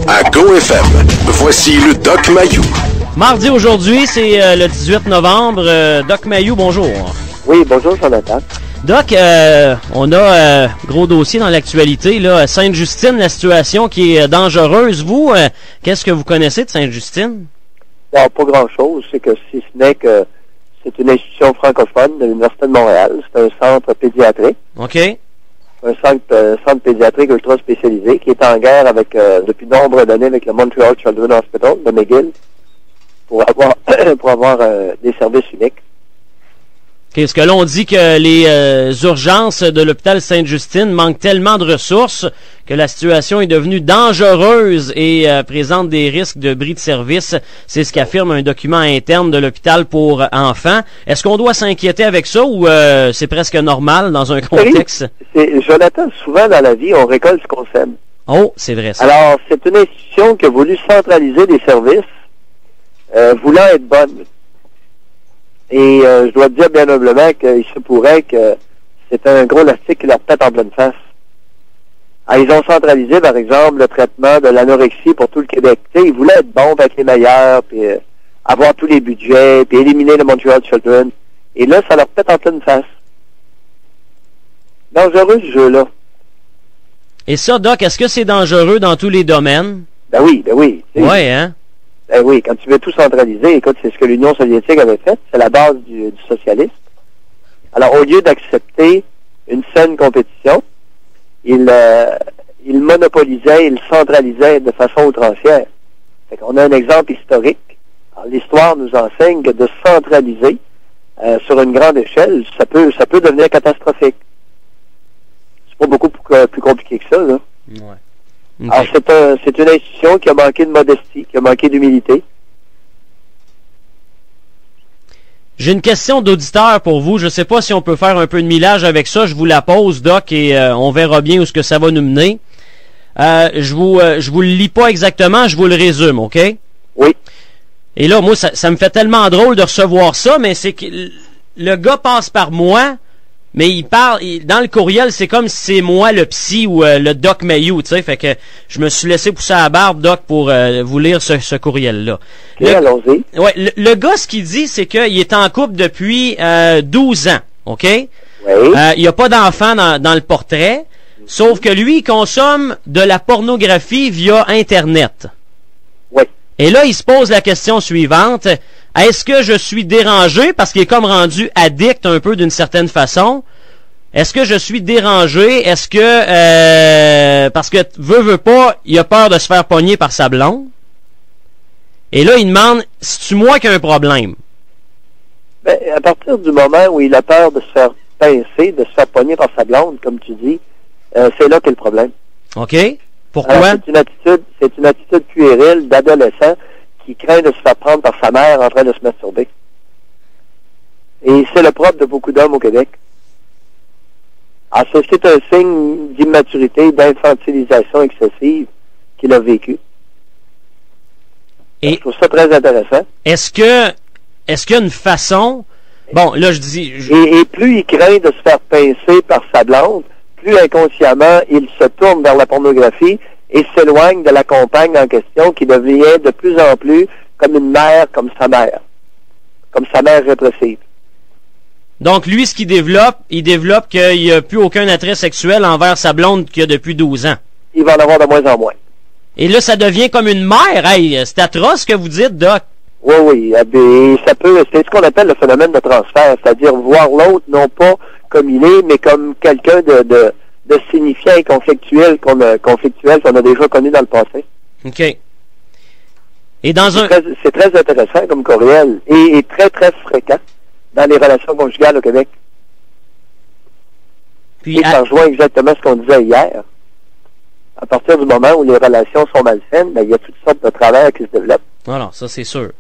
À GoFM, voici le Doc Mayou. Mardi aujourd'hui, c'est le 18 novembre. Doc Mayou, bonjour. Oui, bonjour Jonathan. Doc, on a gros dossier dans l'actualité, là. Sainte-Justine, la situation qui est dangereuse. Vous, qu'est-ce que vous connaissez de Sainte-Justine? Non, pas grand-chose. C'est que si ce n'est que c'est une institution francophone de l'Université de Montréal. C'est un centre pédiatrique. OK. Un centre pédiatrique ultra spécialisé qui est en guerre avec depuis nombre d'années avec le Montreal Children's Hospital de McGill pour avoir des services uniques. Okay, ce que l'on dit que les urgences de l'hôpital Sainte-Justine manquent tellement de ressources que la situation est devenue dangereuse et présente des risques de bris de service. C'est ce qu'affirme un document interne de l'hôpital pour enfants. Est-ce qu'on doit s'inquiéter avec ça ou c'est presque normal dans un contexte? Jonathan, souvent dans la vie, on récolte ce qu'on sème. Oh, c'est vrai ça. Alors, c'est une institution qui a voulu centraliser des services, voulant être bonne. Et je dois te dire bien humblement qu'il se pourrait que c'est un gros lastique qui leur pète en pleine face. Alors, ils ont centralisé, par exemple, le traitement de l'anorexie pour tout le Québec. Tu sais, ils voulaient être bons avec les meilleurs, puis avoir tous les budgets, puis éliminer le Montreal Children. Et là, ça leur pète en pleine face. Dangereux, ce jeu-là. Et ça, Doc, est-ce que c'est dangereux dans tous les domaines? Ben oui, ben oui. Oui, hein? Ben oui, quand tu veux tout centraliser, écoute, c'est ce que l'Union soviétique avait fait, c'est la base du socialisme. Alors, au lieu d'accepter une saine compétition, il monopolisait, il centralisait de façon outrancière. Fait qu'on a un exemple historique. Alors, l'histoire nous enseigne que de centraliser sur une grande échelle, ça peut devenir catastrophique. C'est pas beaucoup plus compliqué que ça, là. Ouais. Okay. Alors, c'est une institution qui a manqué de modestie, qui a manqué d'humilité. J'ai une question d'auditeur pour vous. Je ne sais pas si on peut faire un peu de millage avec ça. Je vous la pose, Doc, et on verra bien où ce que ça va nous mener. Je vous le lis pas exactement, je vous le résume, OK? Oui. Et là, moi, ça me fait tellement drôle de recevoir ça, mais c'est que le gars passe par moi, mais il parle, dans le courriel, c'est comme si c'est moi le psy ou le Doc Mayou, tu sais, fait que je me suis laissé pousser à la barbe, Doc, pour vous lire ce courriel-là. Allons-y. Ouais, le gars, ce qu'il dit, c'est qu'il est en couple depuis 12 ans, OK? Oui. Il n'y a pas d'enfant dans le portrait, sauf que lui, il consomme de la pornographie via Internet. Oui. Et là, il se pose la question suivante. Est-ce que je suis dérangé parce qu'il est comme rendu addict un peu d'une certaine façon? Est-ce que je suis dérangé? Est-ce que parce que veut pas, il a peur de se faire pogner par sa blonde? Et là, il demande, c'est-tu moi qui ai un problème? Ben, à partir du moment où il a peur de se faire pincer, de se faire pogner par sa blonde, comme tu dis, c'est là qu'est le problème. OK. Pourquoi? Alors, c'est une attitude puérile d'adolescent qui craint de se faire prendre par sa mère en train de se masturber. Et c'est le propre de beaucoup d'hommes au Québec. Alors, c'est un signe d'immaturité, d'infantilisation excessive qu'il a vécu. Et je trouve ça très intéressant. Est-ce qu'il y a une façon... Bon, là, je dis... Et plus il craint de se faire pincer par sa blonde, plus inconsciemment, il se tourne vers la pornographie et s'éloigne de la compagne en question qui devient de plus en plus comme une mère, comme sa mère répressive. Donc, lui, ce qu'il développe, il développe qu'il n'y a plus aucun attrait sexuel envers sa blonde qu'il y a depuis 12 ans. Il va en avoir de moins en moins. Et là, ça devient comme une mère. Hey, c'est atroce ce que vous dites, Doc. Oui. Et ça peut, c'est ce qu'on appelle le phénomène de transfert, c'est-à-dire voir l'autre non pas comme il est, mais comme quelqu'un de signifiant et conflictuel qu'on a déjà connu dans le passé. OK. Et dans c'est très intéressant comme courriel et très, très fréquent dans les relations conjugales au Québec. Puis, et ça rejoint exactement ce qu'on disait hier. À partir du moment où les relations sont malsaines, ben, il y a toutes sortes de travers qui se développent. Alors, ça, c'est sûr.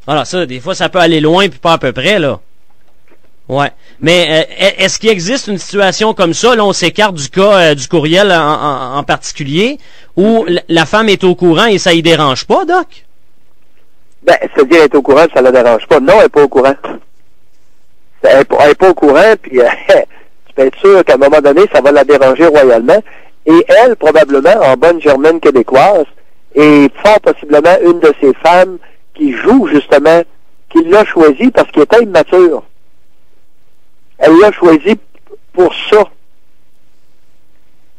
Alors, ça, des fois, ça peut aller loin puis pas à peu près, là. Ouais. Mais est-ce qu'il existe une situation comme ça? Là, on s'écarte du cas du courriel en particulier, où la femme est au courant et ça y dérange pas, Doc? Ben, c'est-à-dire être au courant, ça la dérange pas. Non, elle n'est pas au courant. Elle n'est pas au courant, puis tu peux être sûr qu'à un moment donné, ça va la déranger royalement. Et elle, probablement, en bonne germaine québécoise, est fort possiblement une de ces femmes qui joue, justement, qui l'a choisi parce qu'il était immature. Elle l'a choisi pour ça.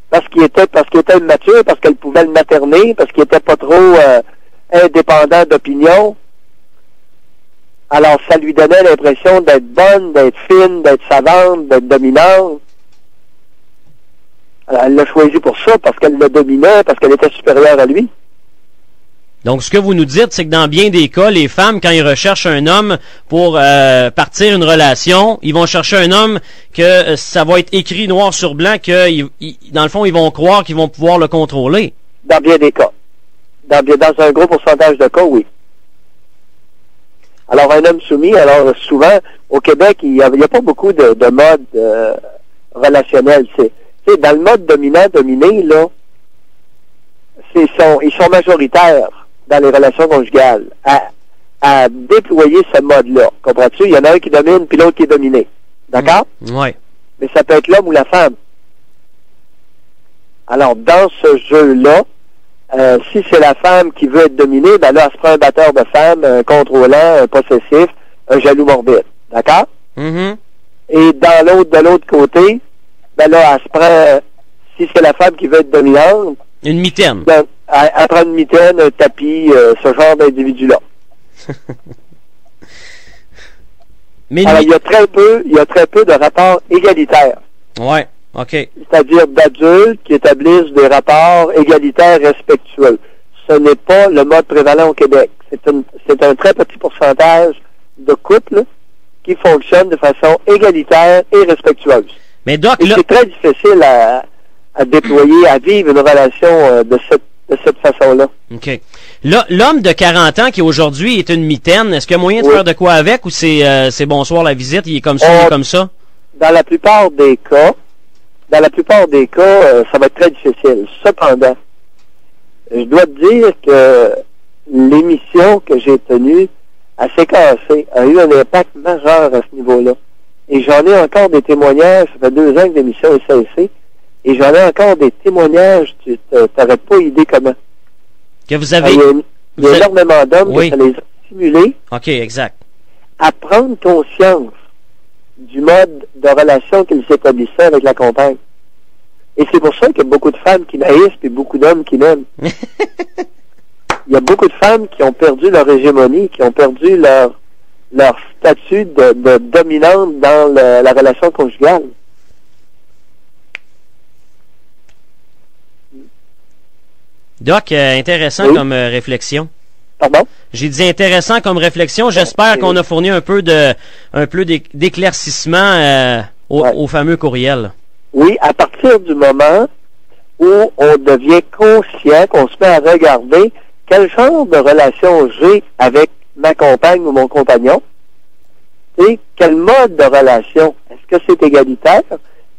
Parce qu'il était immature, parce qu'elle pouvait le materner, parce qu'il était pas trop indépendant d'opinion. Alors, ça lui donnait l'impression d'être bonne, d'être fine, d'être savante, d'être dominante. Alors, elle l'a choisi pour ça, parce qu'elle le dominait, parce qu'elle était supérieure à lui. Donc, ce que vous nous dites, c'est que dans bien des cas, les femmes, quand ils recherchent un homme pour partir une relation, ils vont chercher un homme que ça va être écrit noir sur blanc, que dans le fond, ils vont croire qu'ils vont pouvoir le contrôler. Dans bien des cas. Dans un gros pourcentage de cas, oui. Alors, un homme soumis, alors souvent, au Québec, il n'y a pas beaucoup de mode relationnel. Dans le mode dominant-dominé, là, ils sont majoritaires dans les relations conjugales à déployer ce mode-là. Comprends-tu? Il y en a un qui domine, puis l'autre qui est dominé. D'accord? Oui. Mais ça peut être l'homme ou la femme. Alors, dans ce jeu-là, si c'est la femme qui veut être dominée, ben là, elle se prend un batteur de femme, un contrôlant, un possessif, un jaloux morbide. D'accord? Mm-hmm. Et de l'autre côté, ben là, elle se prend, si c'est la femme qui veut être dominante, une mitaine. Elle prend une mitaine, un tapis, ce genre d'individu-là. Mais alors, il y a très peu de rapports égalitaires. Ouais, OK. C'est-à-dire d'adultes qui établissent des rapports égalitaires respectueux. Ce n'est pas le mode prévalent au Québec. C'est un très petit pourcentage de couples qui fonctionnent de façon égalitaire et respectueuse. Mais Doc, et c'est très difficile à déployer, à vivre une relation de cette façon-là. OK. L'homme de 40 ans qui aujourd'hui est une mitaine, est-ce qu'il y a moyen de faire de quoi avec ou c'est bonsoir la visite, il est comme ça, il est comme ça? Dans la plupart des cas, ça va être très difficile. Cependant, je dois te dire que l'émission que j'ai tenue à CKAC a eu un impact majeur à ce niveau-là. Et j'en ai encore des témoignages, ça fait 2 ans que l'émission est cessée, et j'en ai encore des témoignages, tu n'aurais pas idée comment. Que vous avez... Il y a énormément d'hommes que ça les a stimulés. OK, exact. À prendre conscience du mode de relation qu'ils s'établissaient avec la compagne. Et c'est pour ça qu'il y a beaucoup de femmes qui naissent et beaucoup d'hommes qui l'aiment. Il y a beaucoup de femmes qui ont perdu leur hégémonie, qui ont perdu leur statut de dominante dans la relation conjugale. Doc, intéressant comme réflexion. Pardon? J'ai dit intéressant comme réflexion. J'espère qu'on a fourni un peu d'éclaircissement au fameux courriel. Oui, à partir du moment où on devient conscient, qu'on se met à regarder quel genre de relation j'ai avec ma compagne ou mon compagnon, et quel mode de relation. Est-ce que c'est égalitaire?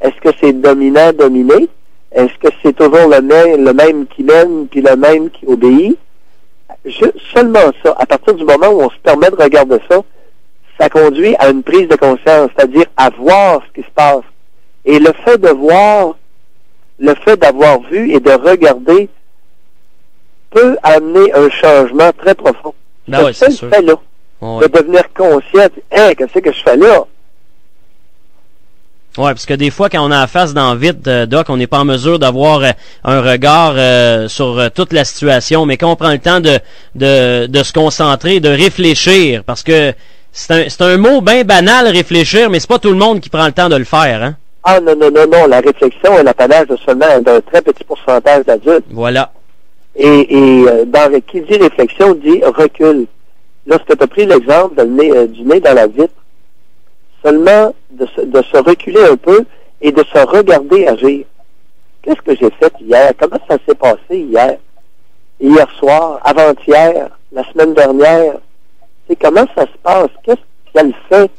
Est-ce que c'est dominant-dominé? Est-ce que c'est toujours le même qui mène puis le même qui obéit? Seulement ça, à partir du moment où on se permet de regarder ça, ça conduit à une prise de conscience, c'est-à-dire à voir ce qui se passe. Et le fait de voir, le fait d'avoir vu et de regarder peut amener un changement très profond. Ben oui, c'est sûr. Fait-là, de devenir conscient, qu'est-ce que je fais là? Oui, parce que des fois, quand on a la face dans le vide, Doc, on n'est pas en mesure d'avoir un regard sur toute la situation, mais quand on prend le temps de se concentrer, de réfléchir, parce que c'est un mot bien banal, réfléchir, mais c'est pas tout le monde qui prend le temps de le faire, hein? Ah non, la réflexion est l'apanage de seulement d'un très petit pourcentage d'adultes. Voilà. Et qui dit réflexion dit recul. Lorsque tu as pris l'exemple du nez dans la vitre, seulement de se reculer un peu et de se regarder agir. Qu'est-ce que j'ai fait hier? Comment ça s'est passé hier? Hier soir, avant-hier, la semaine dernière? Comment ça se passe? Qu'est-ce qu'elle fait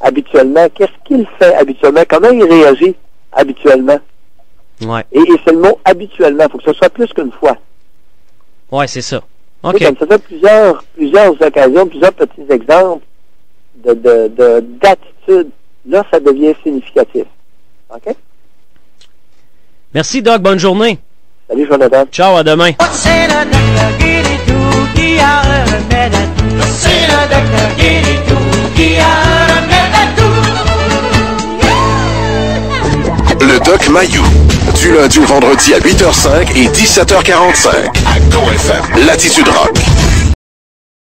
habituellement? Qu'est-ce qu'il fait habituellement? Comment il réagit habituellement? Ouais. Et c'est le mot habituellement. Il faut que ce soit plus qu'une fois. Ouais, c'est ça. OK. Ça fait plusieurs occasions, plusieurs petits exemples d'attitude. Là, ça devient significatif. OK? Merci, Doc. Bonne journée. Salut, Jonathan. Ciao, à demain. C'est le docteur Guéridou qui a un remède à tout. C'est le docteur Guéridou qui a un remède à tout. Le Doc Mayou. Du lundi au vendredi à 8h05 et 17h45. À GoFM. Latitude Rock.